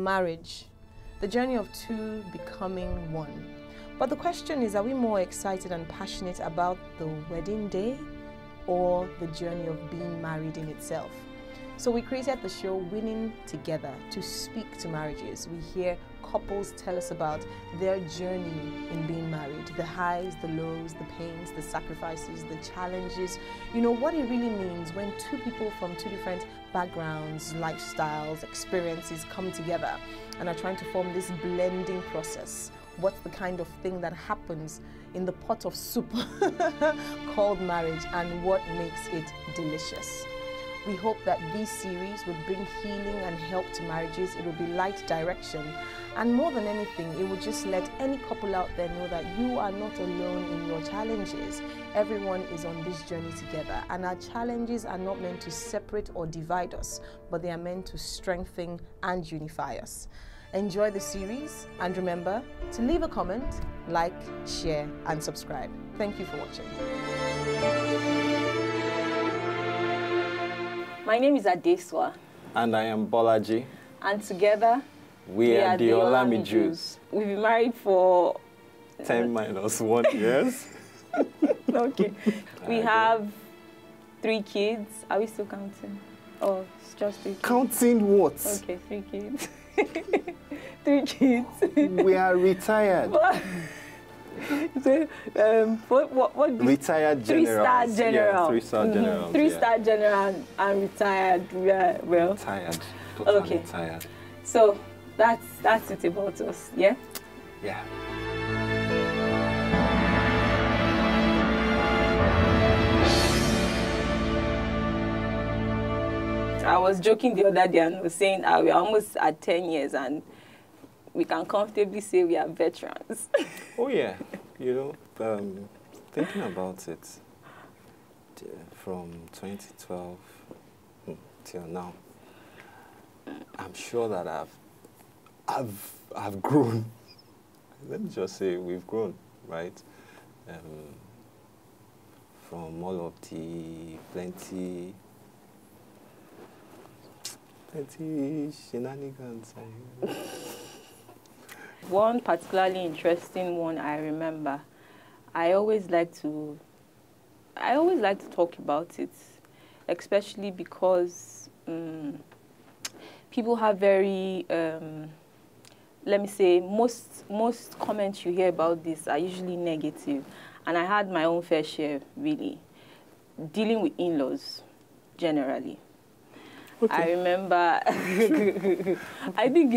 marriage, the journey of two becoming one. But the question is, are we more excited and passionate about the wedding day or the journey of being married in itself? So we created the show Winning Together to speak to marriages. We hear couples tell us about their journey in being married, the highs, the lows, the pains, the sacrifices, the challenges. You know, what it really means when two people from two different backgrounds, lifestyles, experiences come together and are trying to form this blending process. What's the kind of thing that happens in the pot of soup called marriage, and what makes it delicious? We hope that this series will bring healing and help to marriages. It will be light direction. And more than anything, it will just let any couple out there know that you are not alone in your challenges. Everyone is on this journey together. And our challenges are not meant to separate or divide us, but they are meant to strengthen and unify us. Enjoy the series, and remember to leave a comment, like, share, and subscribe. Thank you for watching. My name is Adesuwa. And I am Bolaji. And together, we are the Olamijus. We've been married for 10 minus 1 years. Okay. We have 3 kids. Are we still counting? Oh, it's just 3 kids. Counting what? Okay, 3 kids. 3 kids. We are retired. So, what retired general. 3-star general. Yeah, 3-star general. 3-star general and retired. Yeah, well. Retired. Totally okay. Retired. So that's it about us. Yeah. Yeah. I was joking the other day and was saying we're almost at 10 years and we can comfortably say we are veterans. Oh yeah, you know, thinking about it from 2012 till now, I'm sure that I've grown. Let me just say we've grown, right? From all of the plenty shenanigans. One particularly interesting one I remember. I always like to talk about it, especially because people have very let me say most comments you hear about this are usually negative, and I had my own fair share really dealing with in-laws generally. Okay. I remember I think,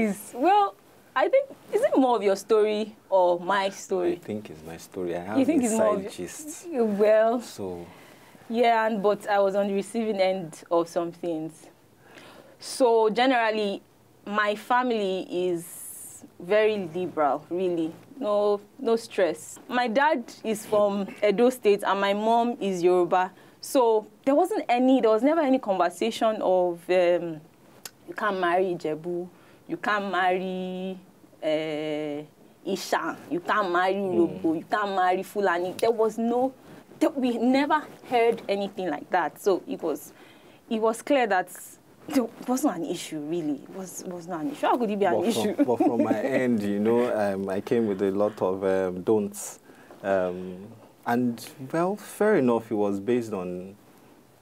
is it more of your story or my story? I think it's my story. I have a side gist. Well, so yeah, but I was on the receiving end of some things. So generally, my family is very liberal, really. No stress. My dad is from Edo State and my mom is Yoruba. So there was never any conversation of you can't marry Ijebu, you can't marry Isha, you can't marry Yoruba, you can't marry Fulani. We never heard anything like that. So it was clear that it wasn't an issue, really. It was not an issue. How could it be an issue? But from my end, you know, I came with a lot of don'ts. And, well, fair enough, it was based on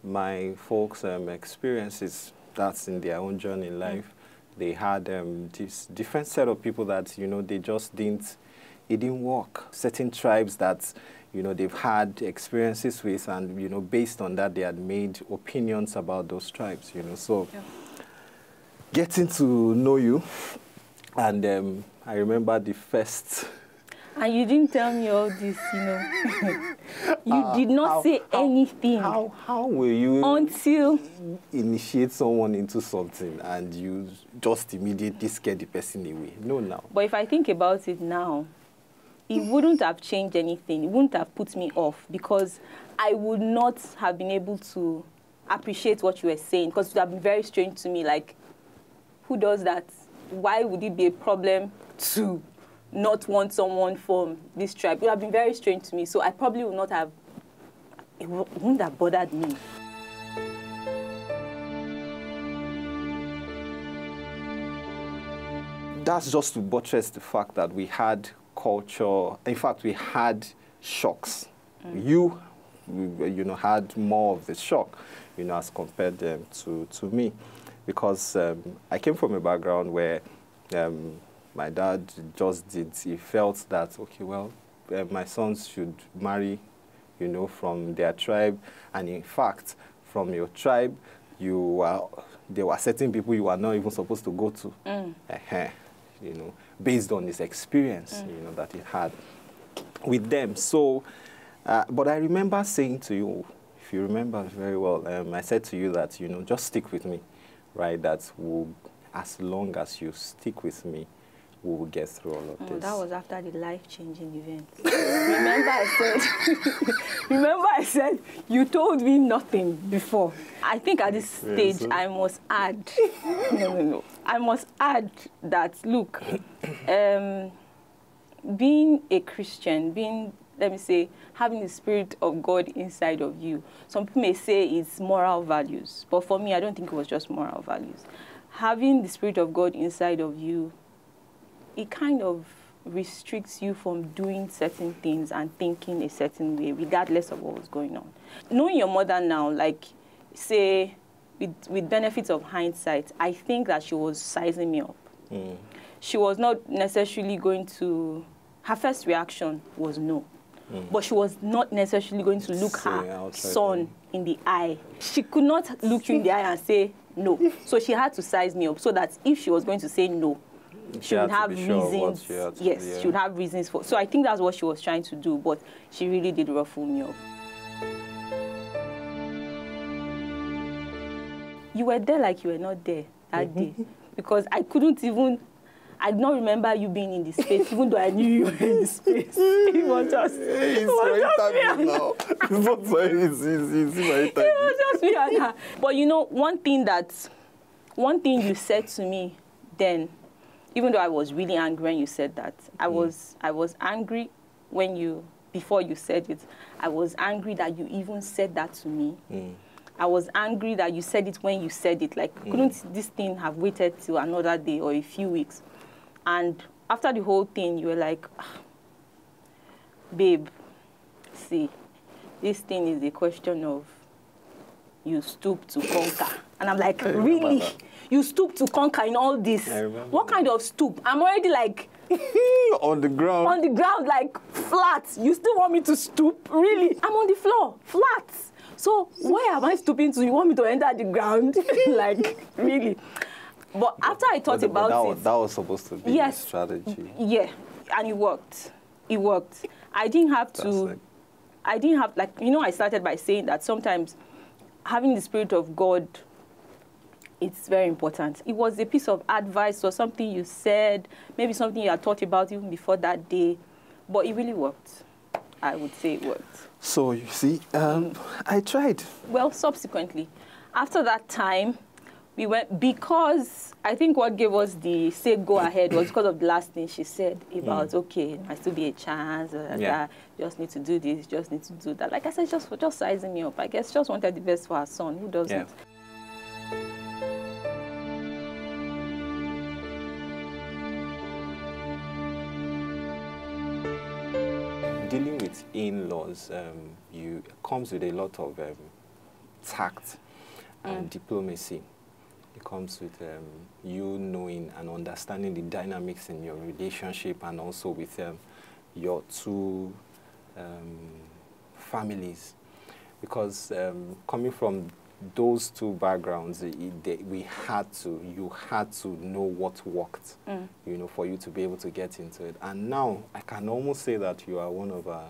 my folks' experiences. That's in their own journey in life. They had this different set of people that, you know, it didn't work. Certain tribes that, you know, they've had experiences with, and, you know, based on that, they had made opinions about those tribes, you know. So getting to know you, and I remember the first... And you didn't tell me all this, you know. You did not say anything. How will you until initiate someone into something and you just immediately scare the person away? No, now. But if I think about it now, it wouldn't have changed anything. It wouldn't have put me off because I would not have been able to appreciate what you were saying because it would have been very strange to me. Like, who does that? Why would it be a problem to not want someone from this tribe? It would have been very strange to me. So I probably would not have, it wouldn't have bothered me. that's just to buttress the fact that we had culture. In fact, we had shocks. You had more of the shock, as compared to me, because I came from a background where my dad he felt that, okay, well, my sons should marry, from their tribe, and in fact, from your tribe, there were certain people you are not even supposed to go to, based on his experience, that he had with them. So, but I remember saying to you, if you remember very well, I said to you that, just stick with me, right? That as long as you stick with me, we will get through all of this. That was after the life-changing event. Remember I said, you told me nothing before. I think at this stage, I must add, no. I must add that, look, being a Christian, let me say, having the Spirit of God inside of you, some people may say it's moral values, but for me, I don't think it was just moral values. Having the Spirit of God inside of you, it kind of restricts you from doing certain things and thinking a certain way, regardless of what was going on. Knowing your mother now, like, say, with benefits of hindsight, I think that she was sizing me up. She was not necessarily going to... Her first reaction was no. But she was not necessarily going to look her son in the eye. She could not look you in the eye and say no. So she had to size me up so that if she was going to say no, she would have reasons. Yes, she would have reasons for. So I think that's what she was trying to do, but she really did ruffle me up. You were there like you were not there that day, because I did not remember you being in the space, even though I knew you were in the space. It was just me and her. But one thing you said to me then, even though I was really angry when you said that, I was angry before you said it. I was angry that you even said that to me. I was angry that you said it when you said it. Like, couldn't this thing have waited till another day or a few weeks? And after the whole thing, you were like, babe, see, this thing is a question of you stoop to conquer. And I'm like, really? You stoop to conquer in all this? What kind of stoop? I'm already like... on the ground. On the ground, like flat. You still want me to stoop? Really? I'm on the floor, flat. So where am I stooping to? You want me to enter the ground? Like, really? But after I thought about it... That was supposed to be a strategy. Yeah, and it worked. It worked. I didn't have, I started by saying that sometimes having the Spirit of God, it's very important. It was a piece of advice or something you said, maybe something you had thought about even before that day, but it really worked. I would say it worked. So, you see, I tried. Well, subsequently, after that time, we went, because I think what gave us the go ahead was because of the last thing she said about, okay, there might still be a chance, just need to do this, just need to do that. Like I said, just sizing me up. I guess just wanted the best for her son. Who doesn't? Yeah. Dealing with in-laws, comes with a lot of tact and diplomacy. It comes with you knowing and understanding the dynamics in your relationship, and also with your two families. Because coming from those two backgrounds, you had to know what worked, for you to be able to get into it. And now I can almost say that you are one of our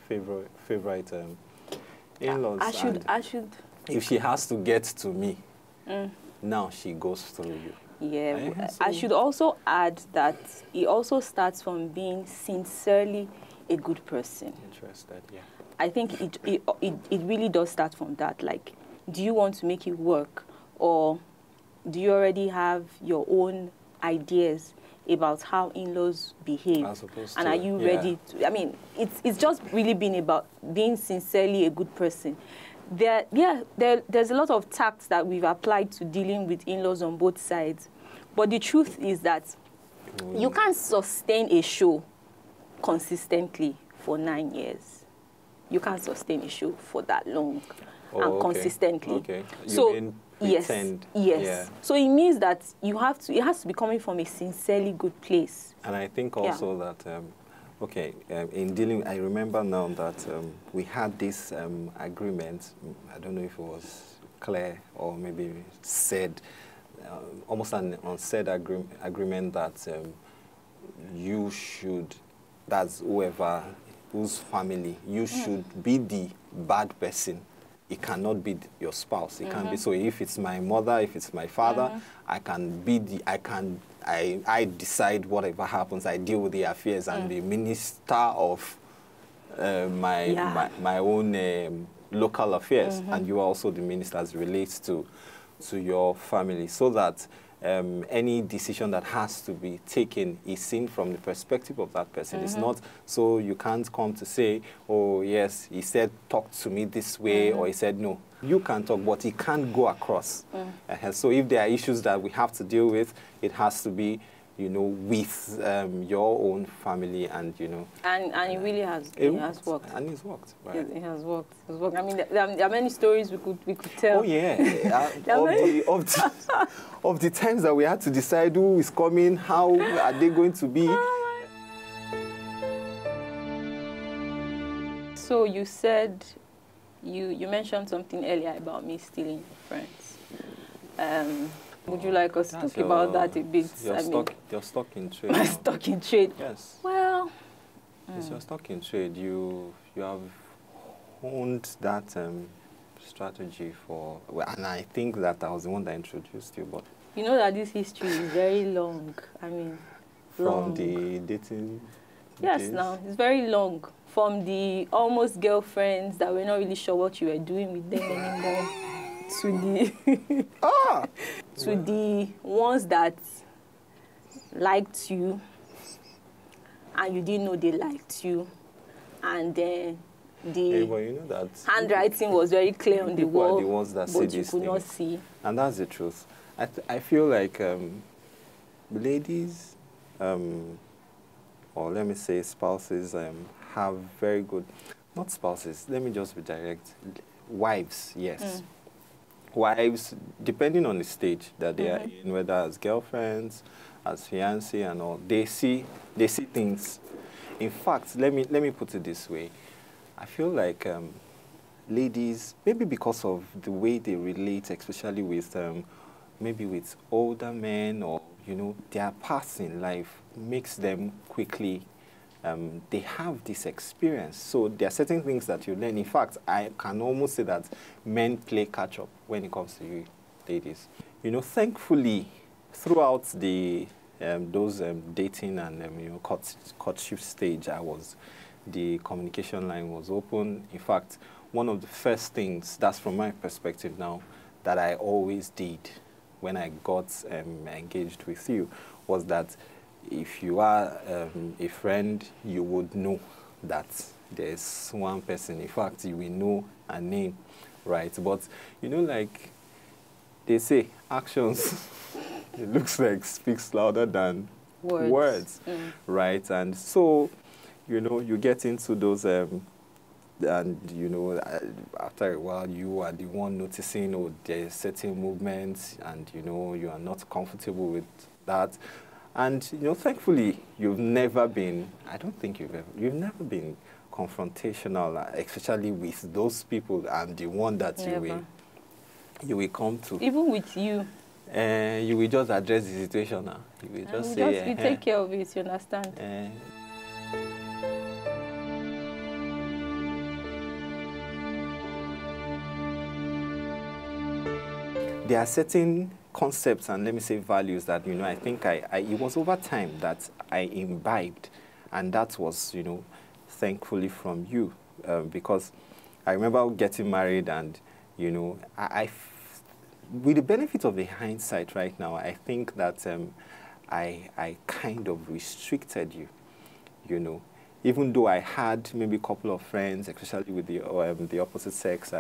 favorite in-laws. I should. If she has to get to me, now she goes through you. Yeah, I should also add that it also starts from being sincerely a good person. Interested, yeah. I think it really does start from that. Like, do you want to make it work, or do you already have your own ideas about how in-laws behave? And are you ready to? I mean, it's just really been about being sincerely a good person. There's a lot of tact that we've applied to dealing with in-laws on both sides. But the truth is that You can't sustain a show consistently for 9 years. You can't sustain a show for that long and consistently. Okay. So mean pretend. Yes. Yeah. So it means that it has to be coming from a sincerely good place. And I think also that, in dealing, I remember now that we had this agreement. I don't know if it was clear or maybe said, almost an unsaid agreement that you should, that's whose family, you should be the bad person. It cannot be your spouse. It can be. So if it's my mother, if it's my father, I decide whatever happens. I deal with the affairs and the minister of my own local affairs, and you are also the minister as relates to your family, so that any decision that has to be taken is seen from the perspective of that person. It's not, so you can't come to say, oh yes, he said talk to me this way, or he said no. You can talk, but it can't go across. So if there are issues that we have to deal with, it has to be, with your own family, and And it really has. It has worked. And it's worked. Right? It has worked. It's worked. I mean, there are many stories we could tell. Oh yeah, of the times that we had to decide who is coming, how are they going to be. So you said, you mentioned something earlier about me stealing your friends. Would you like us to talk about that a bit? You're stuck in trade. I'm stuck in trade. Yes. Well, yes, you're stuck in trade. You have honed that strategy for, and I think that I was the one that introduced you, but you know that this history is very long. I mean, long. From the dating. Yes, days. now it's very long. From the almost girlfriends that we're not really sure what you were doing with them anymore, to the to the ones that liked you and you didn't know they liked you, and then the that handwriting was very clear on the wall, are the ones that but you could not see. And that's the truth. I feel like ladies, or let me say spouses, have very good, not spouses, let me just be direct, wives, yes. Wives, depending on the stage that they are in, whether as girlfriends, as fiancé and all, they see things. In fact, let me put it this way. I feel like ladies, maybe because of the way they relate, especially with maybe with older men, or their paths in life makes them quickly. They have this experience, so there are certain things that you learn. In fact, I can almost say that men play catch up when it comes to you, ladies. Thankfully, throughout the those dating and courtship stage, the communication line was open. In fact, one of the first things, that's from my perspective now, that I always did when I got engaged with you was that if you are a friend, you would know that there's one person. In fact, you will know a name, right? But, like they say, actions, it looks like speaks louder than words, right? And so, you get into those, and, after a while, you are the one noticing, oh, there's certain movements, and, you are not comfortable with that. And, thankfully, you've never been, I don't think you've never been confrontational, especially with those people and the one that you will come to. Even with you. You will just address the situation now. You will just say, you take care of it, you understand? There are certain concepts and, let me say, values that, I think it was over time that I imbibed, and that was, thankfully from you, because I remember getting married, and, with the benefit of the hindsight right now, I think that I kind of restricted you, even though I had maybe a couple of friends, especially with the opposite sex,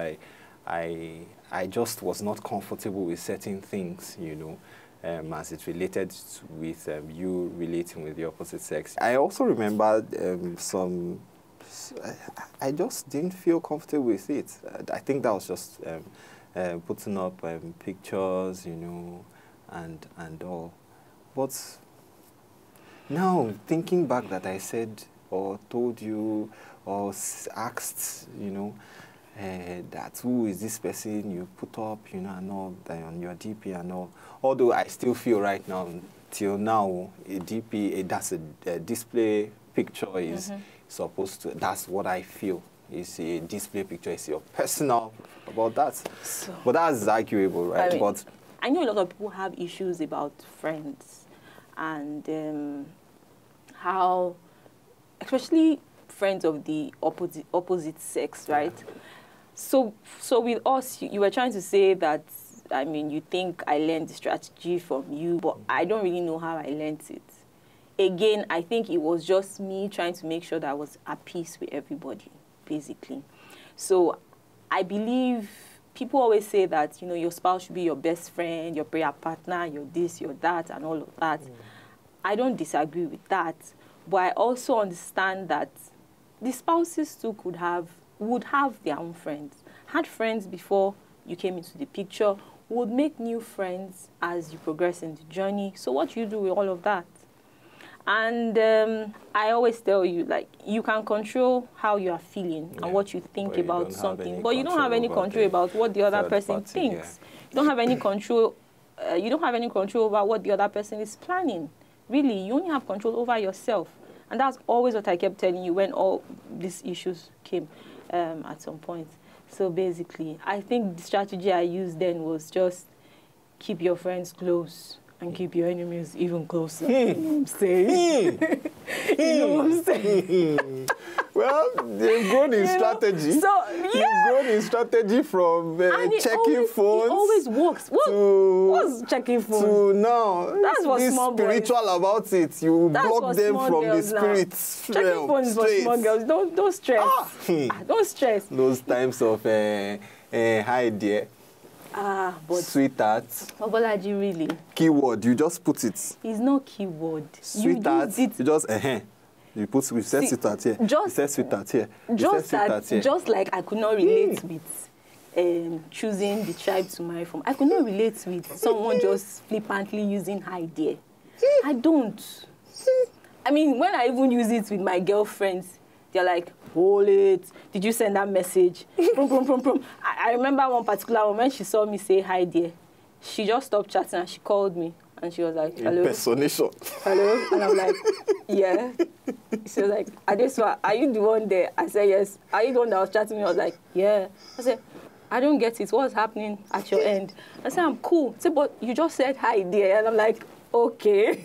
I just was not comfortable with certain things, as it related with you relating with the opposite sex. I also remember I just didn't feel comfortable with it. I think that was just putting up pictures, you know, and all. But now, thinking back that I said or told you or asked, you know, that who is this person you put up, you know, and all on your DP and all. Although I still feel right now, till now, a DP, that's a display picture is supposed to, that's what I feel. It's a display picture, it's your personal about that. So, but that's arguable, right? I mean, but I know a lot of people have issues about friends and how, especially friends of the opposite sex, right? So with us, you were trying to say that, I mean, you think I learned the strategy from you, but I don't really know how I learned it. Again, I think it was just me trying to make sure that I was at peace with everybody, basically. So I believe people always say that, you know, your spouse should be your best friend, your prayer partner, your this, your that, and all of that. I don't disagree with that, but I also understand that the spouses too would have their own friends, had friends before you came into the picture, would make new friends as you progress in the journey. So what do you do with all of that? And I always tell you, like, you can control how you are feeling and what you think about something, but you don't have any control about what the other person thinks. You don't have any control. You don't have any control over what the other person is planning. Really, you only have control over yourself. And that's always what I kept telling you when all these issues came at some point. So basically, I think the strategy I used then was just keep your friends close and keep your enemies even closer. You know what I'm saying? You know what I'm saying? Well, they've grown in strategy. So, yeah. They've grown in strategy from checking phones. It always works. What's checking phones? To now. That's what's spiritual boys. About it. You block them from the spirits. Checking phones for small girls. Don't stress. Don't stress. Those times of hi dear. But sweetheart. Bolaji, really. Keyword, you just put it. It's not keyword. Sweetheart, you just you put we said sweetheart here. You said sweetheart here. Just like I could not relate with choosing the tribe to marry from. I could not relate with someone just flippantly using hi dear. I don't. I mean, when I even use it with my girlfriends, they're like, hold it. Did you send that message? Prum, prum, prum, prum. I remember one particular one when she saw me say hi dear. She just stopped chatting and she called me. And she was like, hello. Impersonation. Hello? And I'm like, yeah. She was like, Adesuwa, are you the one there? I said, yes. Are you the one that was chatting me? I was like, yeah. I said, I don't get it. What's happening at your end? I said, I'm cool. I said, but you just said hi dear. And I'm like, okay.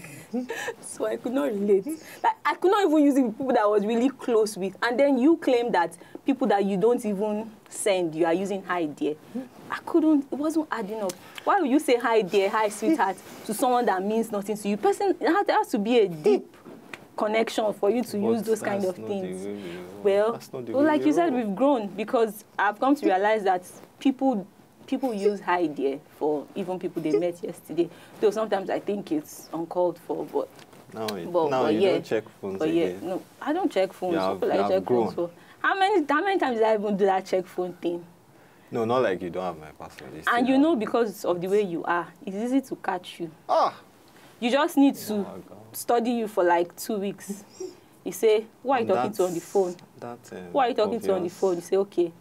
So I could not relate. Like, I could not even use it with people that I was really close with. And then you claim that people that you don't even send, you are using hi dear. I couldn't, it wasn't adding up. Why would you say hi dear, hi sweetheart to someone that means nothing to you? There has to be a deep connection for you to use those kind of things. Well, like you said, we've grown because I've come to realize that people use hi dear for even people they met yesterday. Though sometimes I think it's uncalled for, but you don't check phones again. No, I don't check phones. I check phones for. How many times did I even do that check phone thing? No, not like you don't have my password. And you know, because of the way you are, it's easy to catch you. You just need to study you for like 2 weeks. You say, who are you talking to on the phone? Who are you talking to on the phone? You say, okay,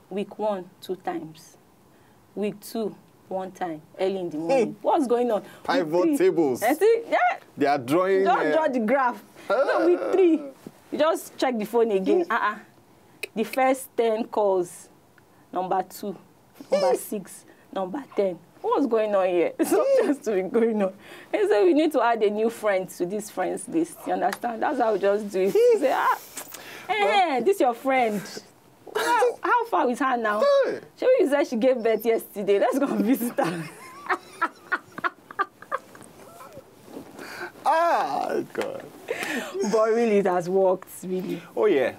week 1, 2 times. Week 2, 1 time, early in the morning. What's going on? Pivot tables. See? Yeah. They are drawing. Don't draw the graph. No, week 3, you just check the phone again. The first 10 calls, number 2, number 6, number 10. What's going on here? Something has to be going on. And so we need to add a new friend to this friends list. You understand? That's how we just do it. You say, this is your friend. How far is her now? She said she gave birth yesterday. Let's go visit her. God. But really, it has worked, really. Oh, yeah.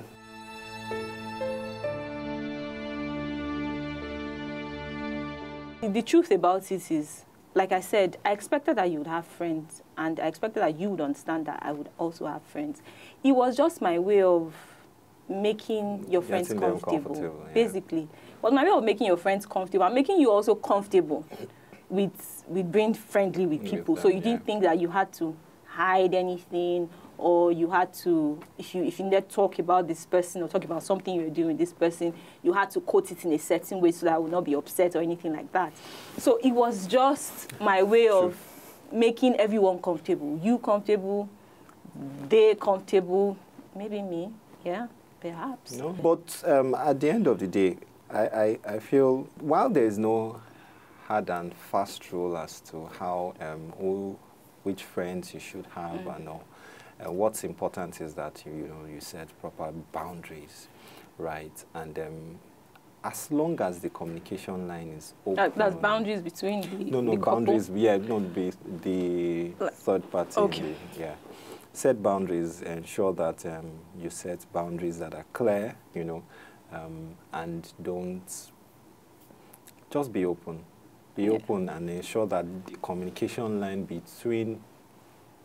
The truth about it is, like I said, I expected that you would have friends, and I expected that you would understand that I would also have friends. It was just my way of making your friends comfortable, yeah. basically. It was my way of making your friends comfortable and making you also comfortable with being friendly with people. So you didn't think that you had to hide anything, or you had to, if you needed to talk about this person or talk about something you were doing with this person, you had to quote it in a certain way so that I would not be upset or anything like that. So it was just my way of making everyone comfortable. You comfortable, they comfortable, maybe me, yeah, perhaps. No, but at the end of the day, I feel while there is no hard and fast rule as to how which friends you should have and all. What's important is that you set proper boundaries, right? And as long as the communication line is open, that's boundaries between the boundaries. couple? Yeah, not the third party. Okay. Set boundaries. Ensure that you set boundaries that are clear. And don't just be open. Be open and ensure that the communication line between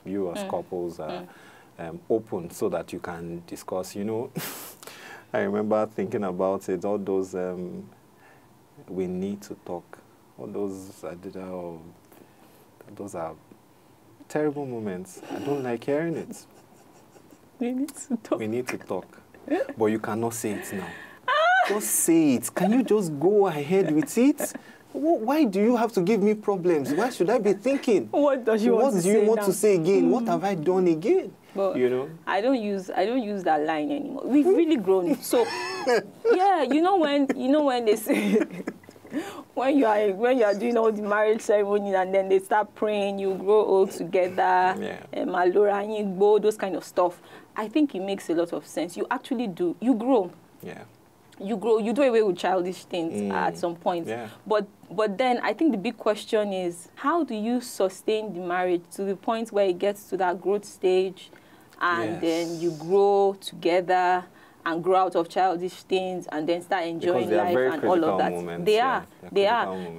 you as couples are open so that you can discuss. I remember thinking about it, all those we need to talk, all those those are terrible moments. I don't like hearing it. We need to talk. We need to talk. But you cannot say it now. Just say it. Can you just go ahead with it? Why do you have to give me problems? Why should I be thinking? What do you want to say again? What have I done again? But I don't use that line anymore. We've really grown. So yeah, when they say when you are doing all the marriage ceremonies and then they start praying, you grow old together, those kind of stuff. I think it makes a lot of sense. You actually do. You grow. Yeah. You grow. You do away with childish things at some point. Yeah. But then I think the big question is, how do you sustain the marriage to the point where it gets to that growth stage, and then you grow together and grow out of childish things and then start enjoying life and all of that. Moments, they are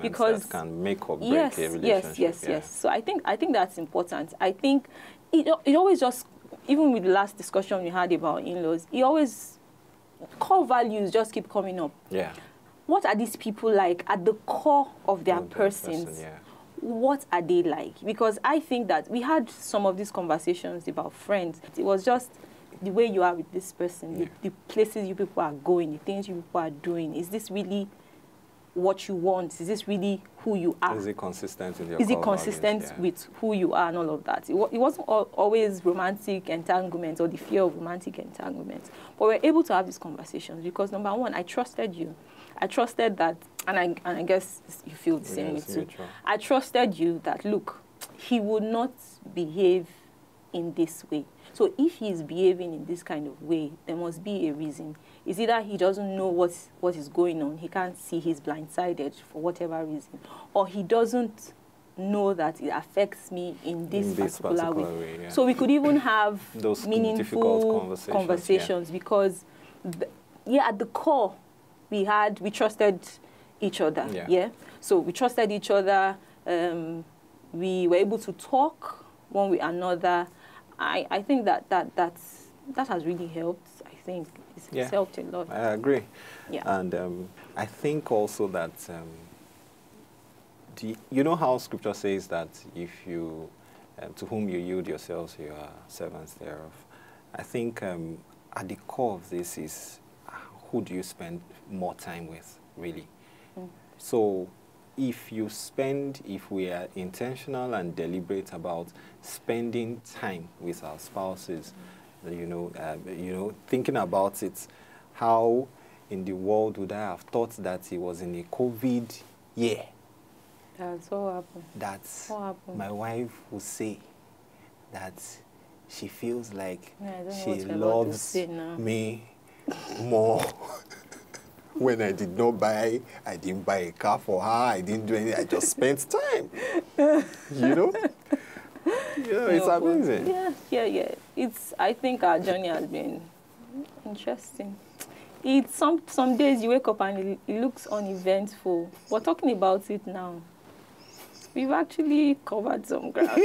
because that can make or break a relationship. Yes. So I think that's important. I think it always just, even with the last discussion we had about in-laws, it always, core values just keep coming up. Yeah. What are these people like at the core of their persons? What are they like? Because I think that we had some of these conversations about friends. It was just the way you are with this person, the places you people are going, the things you people are doing. Is this really what you want? Is this really who you are? Is it consistent in your Is it consistent with who you are and all of that? It wasn't always romantic entanglement or the fear of romantic entanglement. But we're able to have these conversations because, number one, I trusted you. I trusted that, and I guess you feel the same way too. I trusted you that, look, he would not behave in this way. So if he is behaving in this kind of way, there must be a reason. It's either he doesn't know what is going on, he can't see, he's blindsided for whatever reason, or he doesn't know that it affects me in this particular way. Yeah. So we could even have those meaningful conversations because, at the core, we trusted each other. Yeah. So we trusted each other. We were able to talk one with another. I think that has really helped. I think it's helped a lot. I agree. Yeah. And I think also that you know how Scripture says that if you to whom you yield yourselves, you are servants thereof. I think at the core of this is who do you spend more time with, really? So if we are intentional and deliberate about spending time with our spouses, thinking about it, how in the world would I have thought that it was in a COVID year? That's what happened. That's my wife would say that she feels like she loves me more. When I didn't buy a car for her, I didn't do anything, I just spent time. It's amazing. Yeah. I think our journey has been interesting. It's some days you wake up and it looks uneventful. We're talking about it now. we've actually covered some ground.